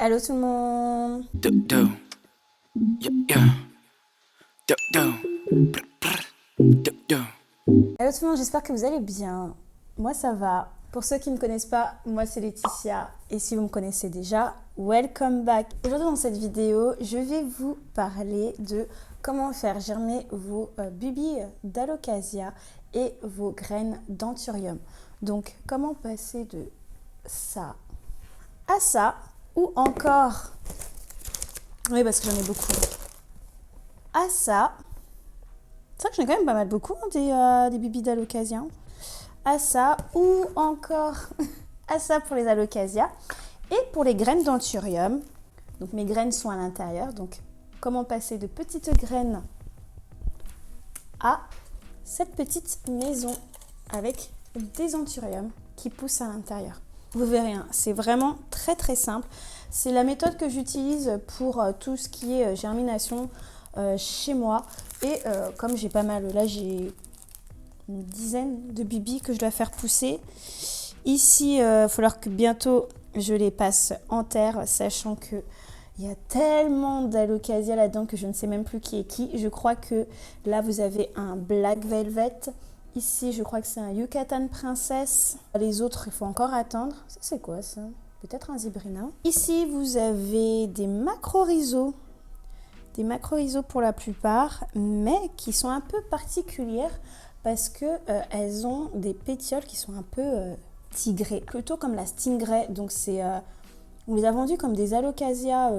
Allô tout le monde. Do do, yeah yeah, do do, brr, brr, do do. Allô tout le monde, j'espère que vous allez bien. Moi ça va. Pour ceux qui ne me connaissent pas, moi c'est Laetitia. Et si vous me connaissez déjà, welcome back. Aujourd'hui dans cette vidéo, je vais vous parler de comment faire germer vos bubis d'Alocasia et vos graines d'Anthurium. Donc comment passer de ça à ça, ou encore, oui parce que j'en ai beaucoup, à ça. C'est vrai que j'en ai quand même pas mal beaucoup des bubis d'Alocasia. À ça, ou encore à ça pour les Alocasia. Et pour les graines d'Anthurium, donc mes graines sont à l'intérieur, donc comment passer de petites graines à cette petite maison avec des Anthurium qui poussent à l'intérieur. Vous verrez, hein, c'est vraiment très très simple. C'est la méthode que j'utilise pour tout ce qui est germination chez moi. Et comme j'ai pas mal, là j'ai une dizaine de bubis que je dois faire pousser. Ici, il va falloir que bientôt je les passe en terre, sachant que il y a tellement d'Alocasia là-dedans que je ne sais même plus qui est qui. Je crois que là vous avez un Black Velvet. Ici, je crois que c'est un Yucatan Princess. Les autres, il faut encore attendre. Ça, c'est quoi ça? Peut-être un Zibrina. Ici, vous avez des macrorhizos. Des macrorhizos pour la plupart, mais qui sont un peu particulières parce que elles ont des pétioles qui sont un peu tigrées. Plutôt comme la Stingray. Donc, c'est... on les a vendus comme des Alocasia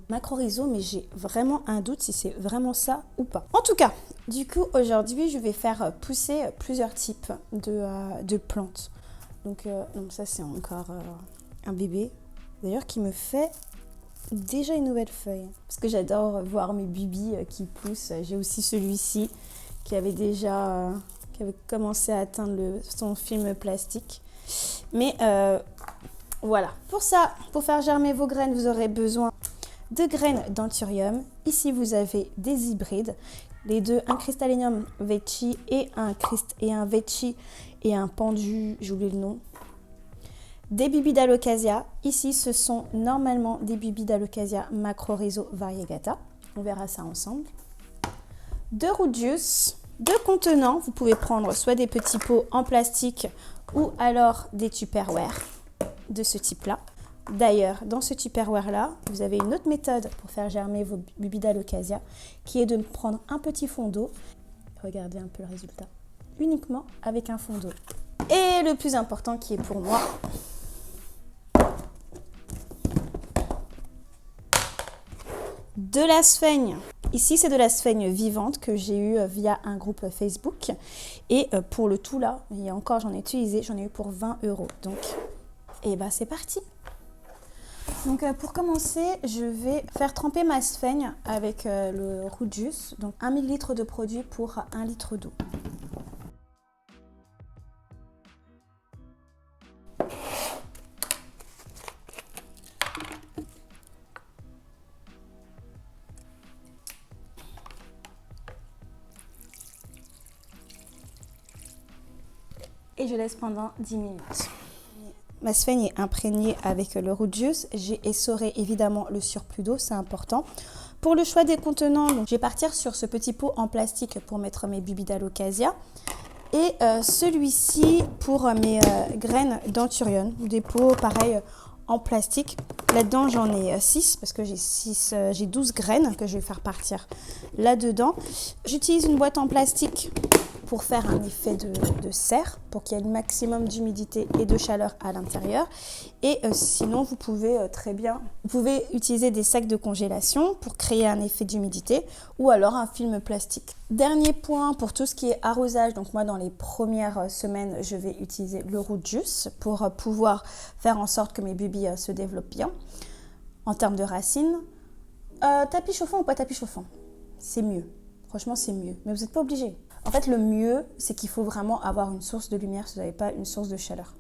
macrorhizos, mais j'ai vraiment un doute si c'est vraiment ça ou pas. En tout cas, du coup, aujourd'hui, je vais faire pousser plusieurs types de plantes. Donc ça, c'est encore un bébé, d'ailleurs, qui me fait déjà une nouvelle feuille. Parce que j'adore voir mes bubis qui poussent. J'ai aussi celui-ci qui avait déjà qui avait commencé à atteindre son film plastique. Mais voilà. Pour ça, pour faire germer vos graines, vous aurez besoin de graines d'Anthurium. Ici, vous avez des hybrides. Les deux, un Crystallinum veitchi et un veitchi et un pendu, j'ai oublié le nom. Des bubis d'Alocasia. Ici, ce sont normalement des bubis d'Alocasia macrorhizo variegata. On verra ça ensemble. De Rhudius, deux contenants. Vous pouvez prendre soit des petits pots en plastique ou alors des Tupperware de ce type-là. D'ailleurs, dans ce Tupperware-là, vous avez une autre méthode pour faire germer vos bubis d'Alocasia, qui est de prendre un petit fond d'eau. Regardez un peu le résultat. Uniquement avec un fond d'eau. Et le plus important qui est pour moi, de la sphaigne. Ici, c'est de la sphaigne vivante que j'ai eue via un groupe Facebook. Et pour le tout là, il y a encore, j'en ai utilisé, j'en ai eu pour 20 €. Donc, et bah c'est parti. Donc pour commencer, je vais faire tremper ma sphaigne avec le Rhudius. Donc 1 ml de produit pour 1 litre d'eau. Et je laisse pendant 10 minutes. Ma sphaigne est imprégnée avec le Rhudius. J'ai essoré évidemment le surplus d'eau, c'est important. Pour le choix des contenants, donc, je vais partir sur ce petit pot en plastique pour mettre mes bubis d'Alocasia. Et celui-ci pour mes graines d'Anthurium. Des pots pareil en plastique. Là-dedans, j'en ai 6 parce que j'ai 12 graines que je vais faire partir là-dedans. J'utilise une boîte en plastique pour faire un effet de serre, pour qu'il y ait le maximum d'humidité et de chaleur à l'intérieur. Et sinon, vous pouvez utiliser des sacs de congélation pour créer un effet d'humidité ou alors un film plastique. Dernier point pour tout ce qui est arrosage. Donc moi, dans les premières semaines, je vais utiliser le Rhudius pour pouvoir faire en sorte que mes bubis se développent bien. En termes de racines, tapis chauffant ou pas tapis chauffant, c'est mieux. Franchement, c'est mieux. Mais vous n'êtes pas obligé. En fait, le mieux, c'est qu'il faut vraiment avoir une source de lumière si vous n'avez pas une source de chaleur.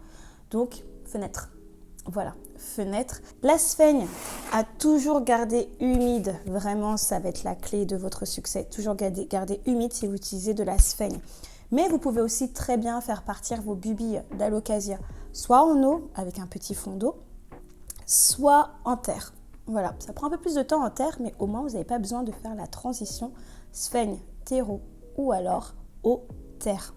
Donc, fenêtre. Voilà, fenêtre. La sphaigne à toujours garder humide. Vraiment, ça va être la clé de votre succès. Toujours garder humide si vous utilisez de la sphaigne. Mais vous pouvez aussi très bien faire partir vos bubis d'Alocasia, soit en eau avec un petit fond d'eau, soit en terre. Voilà, ça prend un peu plus de temps en terre, mais au moins vous n'avez pas besoin de faire la transition sphaigne, terreau ou alors eau, terre.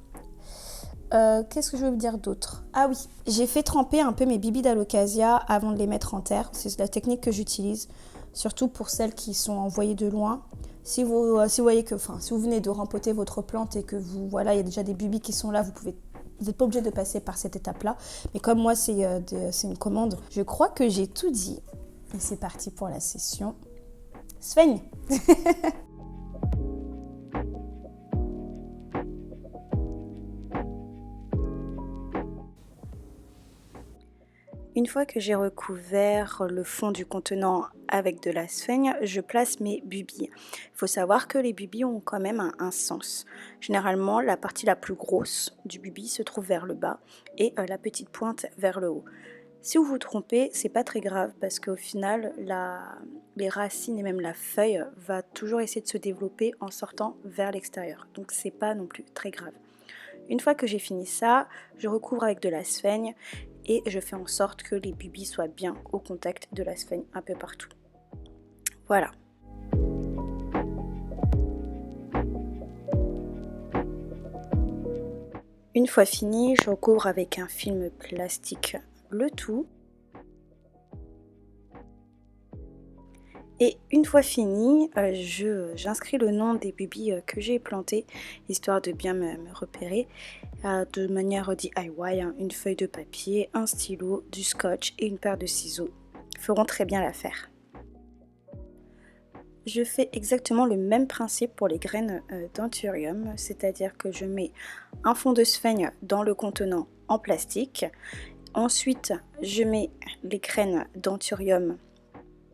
Qu'est-ce que je veux vous dire d'autre? Ah oui, j'ai fait tremper un peu mes bibis d'Alocasia avant de les mettre en terre. C'est la technique que j'utilise, surtout pour celles qui sont envoyées de loin. Si vous voyez que, si vous venez de rempoter votre plante et que voilà, il y a déjà des bibis qui sont là, vous n'êtes pas obligé de passer par cette étape-là. Mais comme moi, c'est une commande, je crois que j'ai tout dit. Et c'est parti pour la session sphaigne. Une fois que j'ai recouvert le fond du contenant avec de la sphaigne, je place mes bubis. Il faut savoir que les bubis ont quand même un sens. Généralement, la partie la plus grosse du bubi se trouve vers le bas et la petite pointe vers le haut. Si vous vous trompez, c'est pas très grave parce qu'au final, les racines et même la feuille va toujours essayer de se développer en sortant vers l'extérieur. Donc c'est pas non plus très grave. Une fois que j'ai fini ça, je recouvre avec de la sphaigne et je fais en sorte que les bubis soient bien au contact de la sphaigne un peu partout. Voilà. Une fois fini, je recouvre avec un film plastique le tout. Et une fois fini, j'inscris le nom des bubis que j'ai plantés, histoire de bien me repérer, de manière DIY, une feuille de papier, un stylo, du scotch et une paire de ciseaux feront très bien l'affaire. Je fais exactement le même principe pour les graines d'anthurium, c'est-à-dire que je mets un fond de sphaigne dans le contenant en plastique. Ensuite, je mets les graines d'anthurium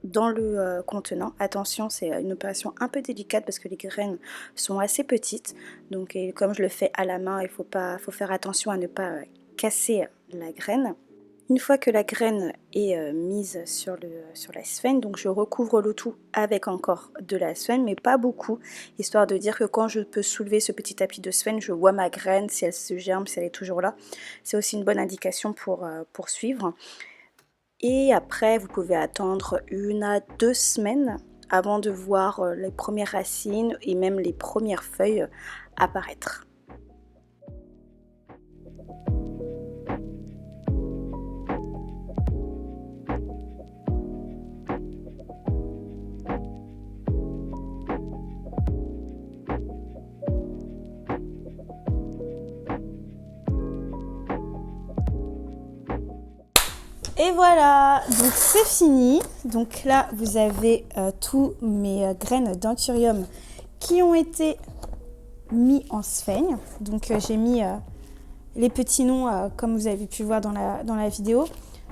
dans le contenant. Attention, c'est une opération un peu délicate parce que les graines sont assez petites. Donc, comme je le fais à la main, il faut faire attention à ne pas casser la graine. Une fois que la graine est mise sur la sphaigne, donc je recouvre le tout avec encore de la sphaigne, mais pas beaucoup, histoire de dire que quand je peux soulever ce petit tapis de sphaigne, je vois ma graine, si elle se germe, si elle est toujours là. C'est aussi une bonne indication pour suivre. Et après, vous pouvez attendre 1 à 2 semaines avant de voir les premières racines et même les premières feuilles apparaître. Et voilà, donc c'est fini. Donc là, vous avez tous mes graines d'anthurium qui ont été mis en sphaigne. Donc j'ai mis les petits noms comme vous avez pu voir dans la vidéo.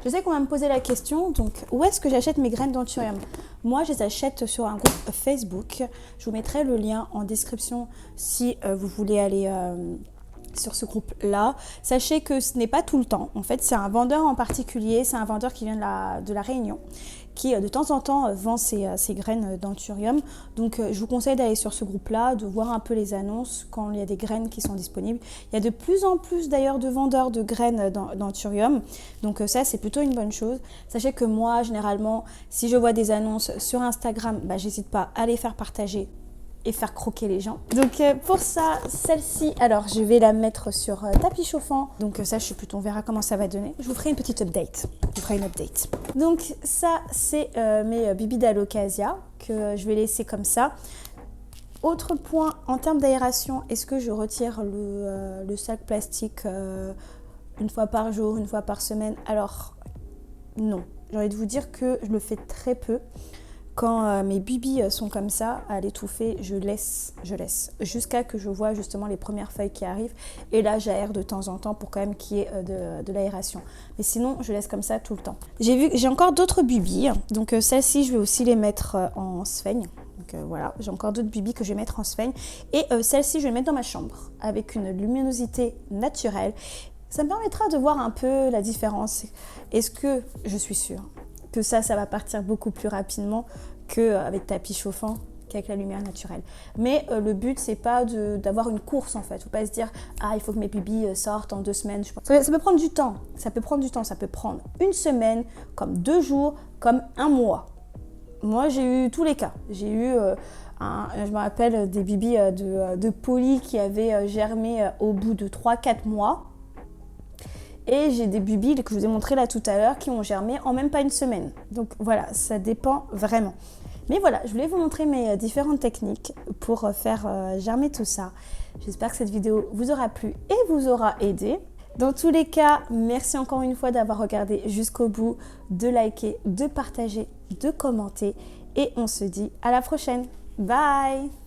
Je sais qu'on va me poser la question, donc où est-ce que j'achète mes graines d'anthurium? Moi, je les achète sur un groupe Facebook. Je vous mettrai le lien en description si vous voulez aller sur ce groupe-là. Sachez que ce n'est pas tout le temps. En fait, c'est un vendeur en particulier, c'est un vendeur qui vient de la Réunion, qui de temps en temps vend ses graines d'anthurium. Donc, je vous conseille d'aller sur ce groupe-là, de voir un peu les annonces quand il y a des graines qui sont disponibles. Il y a de plus en plus d'ailleurs de vendeurs de graines d'anthurium. Donc, ça, c'est plutôt une bonne chose. Sachez que moi, généralement, si je vois des annonces sur Instagram, j'hésite pas à les faire partager et faire croquer les gens. Donc pour ça, celle-ci, alors je vais la mettre sur tapis chauffant. Donc ça, on verra comment ça va donner. Je vous ferai une petite update. Je vous ferai une update. Donc ça, c'est mes bibis d'Alocasia que je vais laisser comme ça. Autre point, en termes d'aération, est-ce que je retire le sac plastique une fois par jour, une fois par semaine? Alors non, j'ai envie de vous dire que je le fais très peu. Quand mes bibis sont comme ça, à l'étouffer, je laisse, jusqu'à que je vois justement les premières feuilles qui arrivent. Et là, j'aère de temps en temps pour quand même qu'il y ait de l'aération. Mais sinon, je laisse comme ça tout le temps. J'ai encore d'autres bibis. Donc celles-ci, je vais aussi les mettre en sphaigne. Donc voilà, j'ai encore d'autres bibis que je vais mettre en sphaigne. Et celle-ci, je vais mettre dans ma chambre avec une luminosité naturelle. Ça me permettra de voir un peu la différence. Est-ce que je suis sûre que ça va partir beaucoup plus rapidement qu'avec tapis chauffant, qu'avec la lumière naturelle. Mais le but, c'est pas d'avoir une course en fait. Faut pas se dire il faut que mes bibis sortent en 2 semaines. Ça peut prendre du temps. Ça peut prendre 1 semaine, comme 2 jours, comme 1 mois. moi j'ai eu tous les cas. J'ai eu, je me rappelle des bibis de Polly qui avaient germé au bout de 3-4 mois. Et j'ai des bubis que je vous ai montré là tout à l'heure qui ont germé en même pas une semaine. Donc voilà, ça dépend vraiment. Mais voilà, je voulais vous montrer mes différentes techniques pour faire germer tout ça. J'espère que cette vidéo vous aura plu et vous aura aidé. Dans tous les cas, merci encore une fois d'avoir regardé jusqu'au bout, de liker, de partager, de commenter. Et on se dit à la prochaine. Bye!